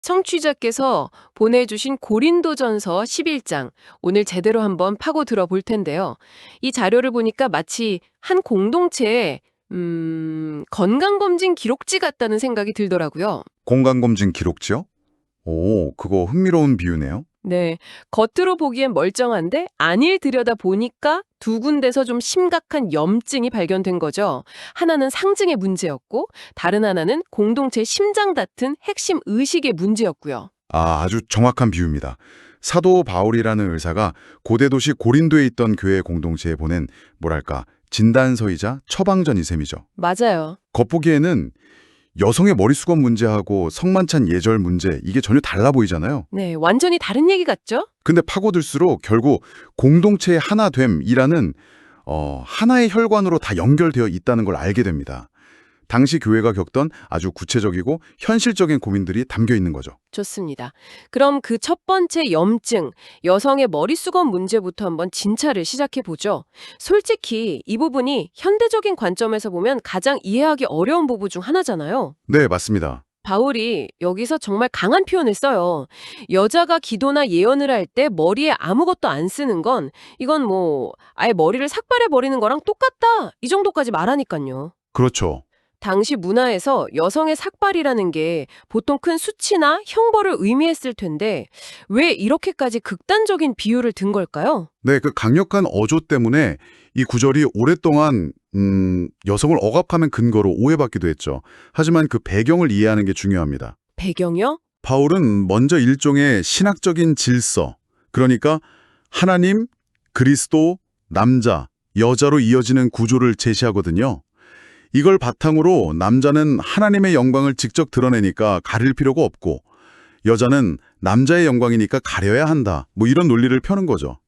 청취자께서 보내주신 고린도전서 11장, 오늘 제대로 한번 파고 들어볼 텐데요. 이 자료를 보니까 마치 한 공동체의 건강검진 기록지 같다는 생각이 들더라고요. 건강검진 기록지요? 오, 그거 흥미로운 비유네요. 네, 겉으로 보기엔 멀쩡한데 안일 들여다 보니까 두 군데서 좀 심각한 염증이 발견된 거죠. 하나는 상증의 문제였고 다른 하나는 공동체 심장 같은 핵심 의식의 문제였고요. 아주 정확한 비유입니다. 사도 바울이라는 의사가 고대 도시 고린도에 있던 교회 공동체에 보낸 뭐랄까 진단서이자 처방전이 셈이죠. 맞아요. 겉보기에는 여성의 머릿수건 문제하고 성만찬 예절 문제 이게 전혀 달라 보이잖아요. 네, 완전히 다른 얘기 같죠? 근데 파고들수록 결국 공동체의 하나됨이라는 하나의 혈관으로 다 연결되어 있다는 걸 알게 됩니다. 당시 교회가 겪던 아주 구체적이고 현실적인 고민들이 담겨 있는 거죠. 좋습니다. 그럼 그 첫 번째 염증, 여성의 머릿수건 문제부터 한번 진찰을 시작해 보죠. 솔직히 이 부분이 현대적인 관점에서 보면 가장 이해하기 어려운 부분 중 하나잖아요. 네, 맞습니다. 바울이 여기서 정말 강한 표현을 써요. 여자가 기도나 예언을 할 때 머리에 아무것도 안 쓰는 건 이건 뭐 아예 머리를 삭발해 버리는 거랑 똑같다. 이 정도까지 말하니까요. 그렇죠. 당시 문화에서 여성의 삭발이라는 게 보통 큰 수치나 형벌을 의미했을 텐데 왜 이렇게까지 극단적인 비유를 든 걸까요? 네, 그 강력한 어조 때문에 이 구절이 오랫동안 여성을 억압하는 근거로 오해받기도 했죠. 하지만 그 배경을 이해하는 게 중요합니다. 배경이요? 바울은 먼저 일종의 신학적인 질서, 그러니까 하나님, 그리스도, 남자, 여자로 이어지는 구조를 제시하거든요. 이걸 바탕으로 남자는 하나님의 영광을 직접 드러내니까 가릴 필요가 없고 여자는 남자의 영광이니까 가려야 한다. 뭐 이런 논리를 펴는 거죠.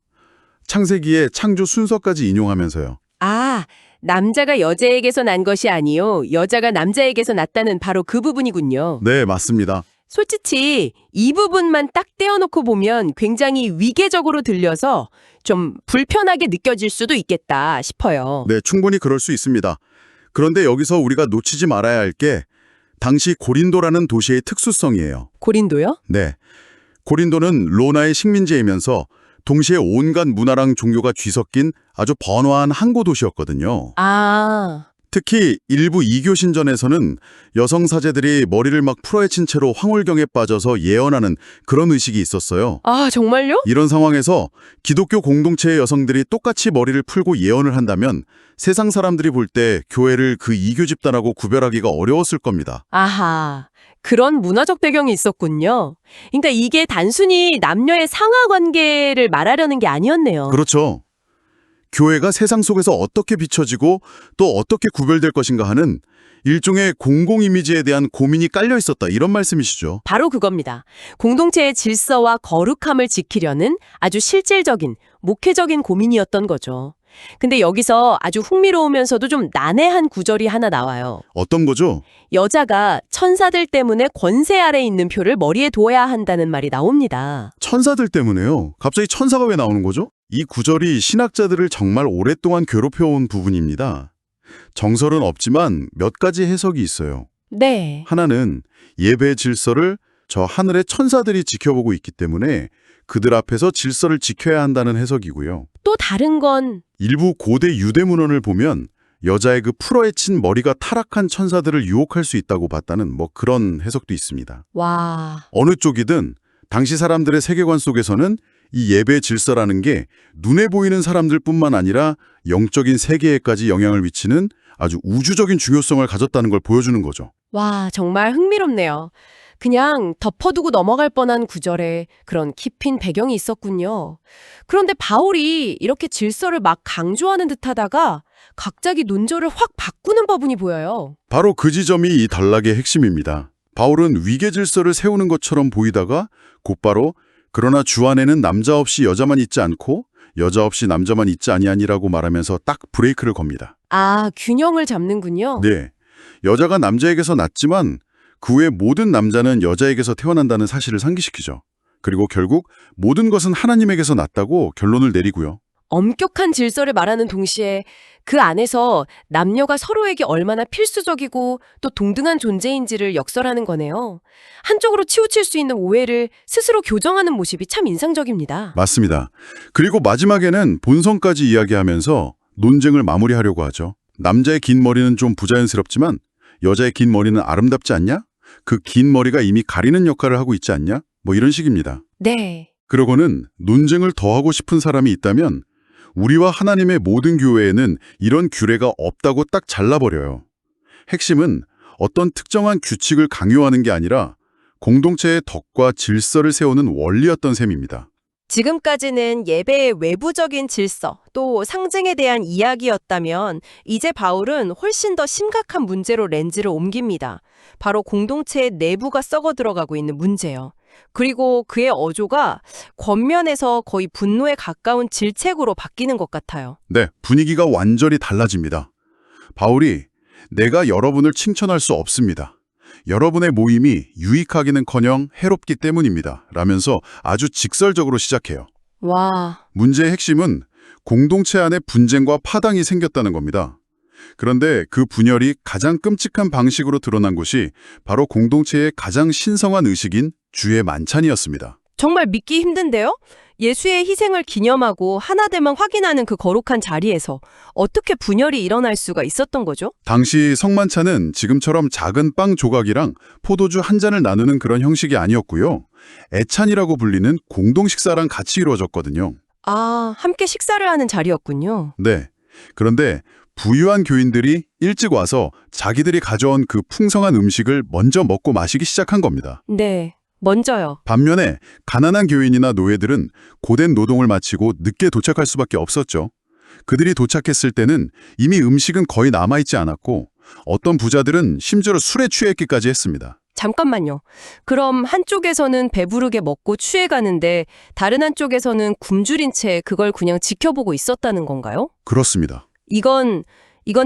창세기의 창조 순서까지 인용하면서요. 아, 남자가 여자에게서 난 것이 아니요. 여자가 남자에게서 났다는 바로 그 부분이군요. 네, 맞습니다. 솔직히 이 부분만 딱 떼어놓고 보면 굉장히 위계적으로 들려서 좀 불편하게 느껴질 수도 있겠다 싶어요. 네, 충분히 그럴 수 있습니다. 그런데 여기서 우리가 놓치지 말아야 할 게 당시 고린도라는 도시의 특수성이에요. 고린도요? 네, 고린도는 로마의 식민지이면서 동시에 온갖 문화랑 종교가 뒤섞인 아주 번화한 항구 도시였거든요. 아, 특히 일부 이교 신전에서는 여성 사제들이 머리를 막 풀어헤친 채로 황홀경에 빠져서 예언하는 그런 의식이 있었어요. 아, 정말요? 이런 상황에서 기독교 공동체의 여성들이 똑같이 머리를 풀고 예언을 한다면 세상 사람들이 볼 때 교회를 그 이교 집단하고 구별하기가 어려웠을 겁니다. 아하, 그런 문화적 배경이 있었군요. 그러니까 이게 단순히 남녀의 상하 관계를 말하려는 게 아니었네요. 그렇죠. 교회가 세상 속에서 어떻게 비춰지고 또 어떻게 구별될 것인가 하는 일종의 공공 이미지에 대한 고민이 깔려 있었다 이런 말씀이시죠. 바로 그겁니다. 공동체의 질서와 거룩함을 지키려는 아주 실질적인, 목회적인 고민이었던 거죠. 근데 여기서 아주 흥미로우면서도 좀 난해한 구절이 하나 나와요. 어떤 거죠? 여자가 천사들 때문에 권세 아래 있는 표를 머리에 둬야 한다는 말이 나옵니다. 천사들 때문에요. 갑자기 천사가 왜 나오는 거죠? 이 구절이 신학자들을 정말 오랫동안 괴롭혀온 부분입니다. 정설은 없지만 몇 가지 해석이 있어요. 네. 하나는 예배의 질서를 저 하늘의 천사들이 지켜보고 있기 때문에 그들 앞에서 질서를 지켜야 한다는 해석이고요. 또 다른 건 일부 고대 유대 문헌을 보면 여자의 그 풀어헤친 머리가 타락한 천사들을 유혹할 수 있다고 봤다는 뭐 그런 해석도 있습니다. 와, 어느 쪽이든 당시 사람들의 세계관 속에서는 이 예배 질서라는 게 눈에 보이는 사람들뿐만 아니라 영적인 세계에까지 영향을 미치는 아주 우주적인 중요성을 가졌다는 걸 보여주는 거죠. 와, 정말 흥미롭네요. 그냥 덮어두고 넘어갈 뻔한 구절에 그런 깊은 배경이 있었군요. 그런데 바울이 이렇게 질서를 막 강조하는 듯하다가 갑자기 논조를 확 바꾸는 법운이 보여요. 바로 그 지점이 이 단락의 핵심입니다. 바울은 위계 질서를 세우는 것처럼 보이다가 곧바로 그러나 주 안에는 남자 없이 여자만 있지 않고 여자 없이 남자만 있지 아니하니라고 말하면서 딱 브레이크를 겁니다. 아, 균형을 잡는군요. 네, 여자가 남자에게서 낳지만 그 외 모든 남자는 여자에게서 태어난다는 사실을 상기시키죠. 그리고 결국 모든 것은 하나님에게서 났다고 결론을 내리고요. 엄격한 질서를 말하는 동시에 그 안에서 남녀가 서로에게 얼마나 필수적이고 또 동등한 존재인지를 역설하는 거네요. 한쪽으로 치우칠 수 있는 오해를 스스로 교정하는 모습이 참 인상적입니다. 맞습니다. 그리고 마지막에는 본성까지 이야기하면서 논쟁을 마무리하려고 하죠. 남자의 긴 머리는 좀 부자연스럽지만 여자의 긴 머리는 아름답지 않냐? 그 긴 머리가 이미 가리는 역할을 하고 있지 않냐? 뭐 이런 식입니다. 네. 그러고는 논쟁을 더하고 싶은 사람이 있다면 우리와 하나님의 모든 교회에는 이런 규례가 없다고 딱 잘라버려요. 핵심은 어떤 특정한 규칙을 강요하는 게 아니라 공동체의 덕과 질서를 세우는 원리였던 셈입니다. 지금까지는 예배의 외부적인 질서, 또 상징에 대한 이야기였다면 이제 바울은 훨씬 더 심각한 문제로 렌즈를 옮깁니다. 바로 공동체의 내부가 썩어 들어가고 있는 문제요. 그리고 그의 어조가 겉면에서 거의 분노에 가까운 질책으로 바뀌는 것 같아요. 네, 분위기가 완전히 달라집니다. 바울이 내가 여러분을 칭찬할 수 없습니다. 여러분의 모임이 유익하기는커녕 해롭기 때문입니다. 라면서 아주 직설적으로 시작해요. 와, 문제의 핵심은 공동체 안에 분쟁과 파당이 생겼다는 겁니다. 그런데 그 분열이 가장 끔찍한 방식으로 드러난 곳이 바로 공동체의 가장 신성한 의식인 주의 만찬이었습니다. 정말 믿기 힘든데요? 예수의 희생을 기념하고 하나됨만 확인하는 그 거룩한 자리에서 어떻게 분열이 일어날 수가 있었던 거죠? 당시 성만찬은 지금처럼 작은 빵 조각이랑 포도주 한 잔을 나누는 그런 형식이 아니었고요. 애찬이라고 불리는 공동 식사랑 같이 이루어졌거든요. 아, 함께 식사를 하는 자리였군요. 네. 그런데 부유한 교인들이 일찍 와서 자기들이 가져온 그 풍성한 음식을 먼저 먹고 마시기 시작한 겁니다. 네, 먼저요. 반면에 가난한 교인이나 노예들은 고된 노동을 마치고 늦게 도착할 수밖에 없었죠. 그들이 도착했을 때는 이미 음식은 거의 남아있지 않았고 어떤 부자들은 심지어 술에 취했기까지 했습니다. 잠깐만요. 그럼 한쪽에서는 배부르게 먹고 취해가는데 다른 한쪽에서는 굶주린 채 그걸 그냥 지켜보고 있었다는 건가요? 그렇습니다. 이건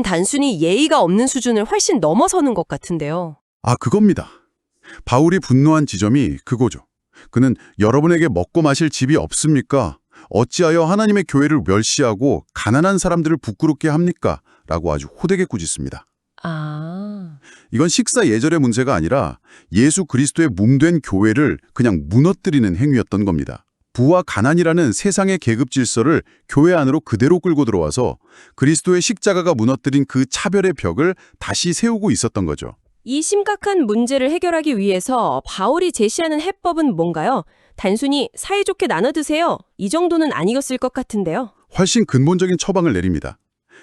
단순히 예의가 없는 수준을 훨씬 넘어서는 것 같은데요. 아, 그겁니다. 바울이 분노한 지점이 그거죠. 그는 여러분에게 먹고 마실 집이 없습니까? 어찌하여 하나님의 교회를 멸시하고 가난한 사람들을 부끄럽게 합니까? 라고 아주 호되게 꾸짖습니다. 아, 이건 식사 예절의 문제가 아니라 예수 그리스도의 몸된 교회를 그냥 무너뜨리는 행위였던 겁니다. 부와 가난이라는 세상의 계급 질서를 교회 안으로 그대로 끌고 들어와서 그리스도의 십자가가 무너뜨린 그 차별의 벽을 다시 세우고 있었던 거죠. 이 심각한 문제를 해결하기 위해서 바울이 제시하는 해법은 뭔가요? 단순히 사이좋게 나눠 드세요. 이 정도는 아니었을 것 같은데요. 훨씬 근본적인 처방을 내립니다.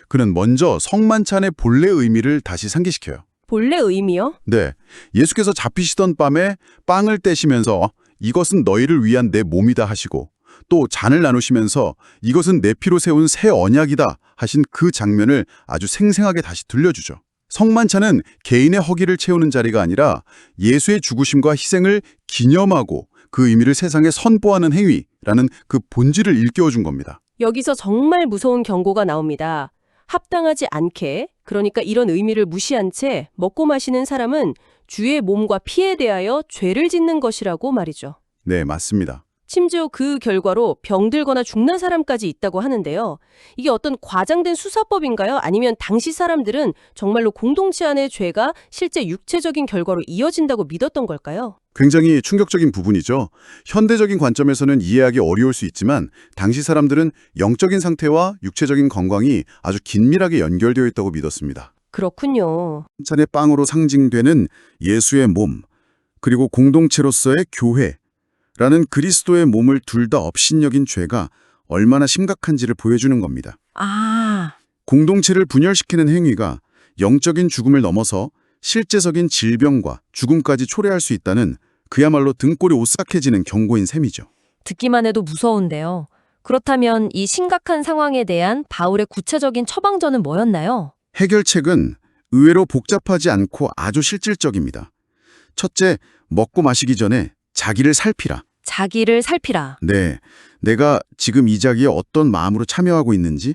그는 먼저 성만찬의 본래 의미를 다시 상기시켜요. 본래 의미요? 네, 예수께서 잡히시던 밤에 빵을 떼시면서 이것은 너희를 위한 내 몸이다 하시고 또 잔을 나누시면서 이것은 내 피로 세운 새 언약이다 하신 그 장면을 아주 생생하게 다시 들려주죠. 성만찬은 개인의 허기를 채우는 자리가 아니라 예수의 죽으심과 희생을 기념하고 그 의미를 세상에 선포하는 행위라는 그 본질을 일깨워준 겁니다. 여기서 정말 무서운 경고가 나옵니다. 합당하지 않게, 그러니까 이런 의미를 무시한 채 먹고 마시는 사람은 주의 몸과 피에 대하여 죄를 짓는 것이라고 말이죠. 네, 맞습니다. 심지어 그 결과로 병들거나 죽는 사람까지 있다고 하는데요. 이게 어떤 과장된 수사법인가요? 아니면 당시 사람들은 정말로 공동체 안의 죄가 실제 육체적인 결과로 이어진다고 믿었던 걸까요? 굉장히 충격적인 부분이죠. 현대적인 관점에서는 이해하기 어려울 수 있지만 당시 사람들은 영적인 상태와 육체적인 건강이 아주 긴밀하게 연결되어 있다고 믿었습니다. 그렇군요. 찬의 빵으로 상징되는 예수의 몸, 그리고 공동체로서의 교회라는 그리스도의 몸을 둘 다 업신여긴 죄가 얼마나 심각한지를 보여주는 겁니다. 아, 공동체를 분열시키는 행위가 영적인 죽음을 넘어서 실제적인 질병과 죽음까지 초래할 수 있다는 그야말로 등골이 오싹해지는 경고인 셈이죠. 듣기만 해도 무서운데요. 그렇다면 이 심각한 상황에 대한 바울의 구체적인 처방전은 뭐였나요? 해결책은 의외로 복잡하지 않고 아주 실질적입니다. 첫째, 먹고 마시기 전에 자기를 살피라. 자기를 살피라. 네, 내가 지금 이 자리에 어떤 마음으로 참여하고 있는지,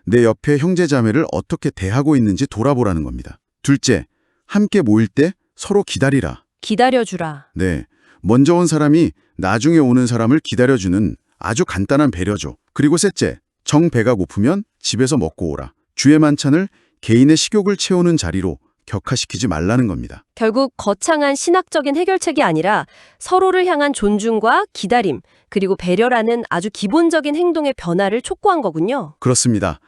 내 옆에 형제자매를 어떻게 대하고 있는지 돌아보라는 겁니다. 둘째, 함께 모일 때 서로 기다리라. 기다려주라. 네, 먼저 온 사람이 나중에 오는 사람을 기다려주는 아주 간단한 배려죠. 그리고 셋째, 정 배가 고프면 집에서 먹고 오라. 주의 만찬을 개인의 식욕을 채우는 자리로 격화시키지 말라는 겁니다. 결국 거창한 신학적인 해결책이 아니라 서로를 향한 존중과 기다림, 그리고 배려라는 아주 기본적인 행동의 변화를 촉구한 거군요. 그렇습니다.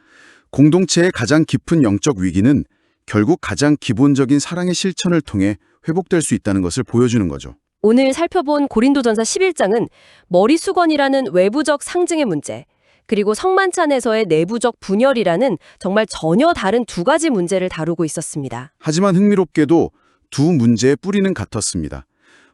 공동체의 가장 깊은 영적 위기는 결국 가장 기본적인 사랑의 실천을 통해 회복될 수 있다는 것을 보여주는 거죠. 오늘 살펴본 고린도전서 11장은 머리수건이라는 외부적 상징의 문제, 그리고 성만찬에서의 내부적 분열이라는 정말 전혀 다른 두 가지 문제를 다루고 있었습니다. 하지만 흥미롭게도 두 문제의 뿌리는 같았습니다.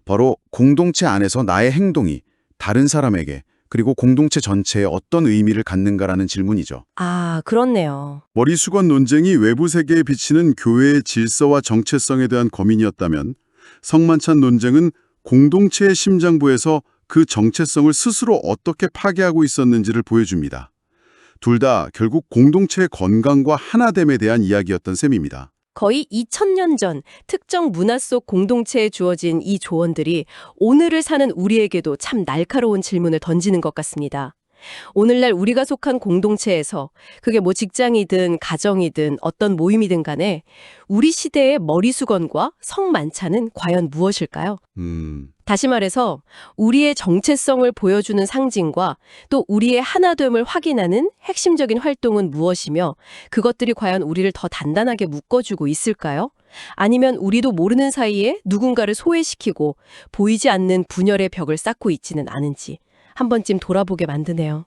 바로 공동체 안에서 나의 행동이 다른 사람에게 그리고 공동체 전체에 어떤 의미를 갖는가라는 질문이죠. 아, 그렇네요. 머리수건 논쟁이 외부 세계에 비치는 교회의 질서와 정체성에 대한 고민이었다면 성만찬 논쟁은 공동체의 심장부에서 그 정체성을 스스로 어떻게 파괴하고 있었는지를 보여줍니다. 둘 다 결국 공동체의 건강과 하나됨에 대한 이야기였던 셈입니다. 거의 2000년 전 특정 문화 속 공동체에 주어진 이 조언들이 오늘을 사는 우리에게도 참 날카로운 질문을 던지는 것 같습니다. 오늘날 우리가 속한 공동체에서 그게 뭐 직장이든 가정이든 어떤 모임이든 간에 우리 시대의 머리수건과 성만찬은 과연 무엇일까요? 다시 말해서 우리의 정체성을 보여주는 상징과 또 우리의 하나됨을 확인하는 핵심적인 활동은 무엇이며 그것들이 과연 우리를 더 단단하게 묶어주고 있을까요? 아니면 우리도 모르는 사이에 누군가를 소외시키고 보이지 않는 분열의 벽을 쌓고 있지는 않은지 한 번쯤 돌아보게 만드네요.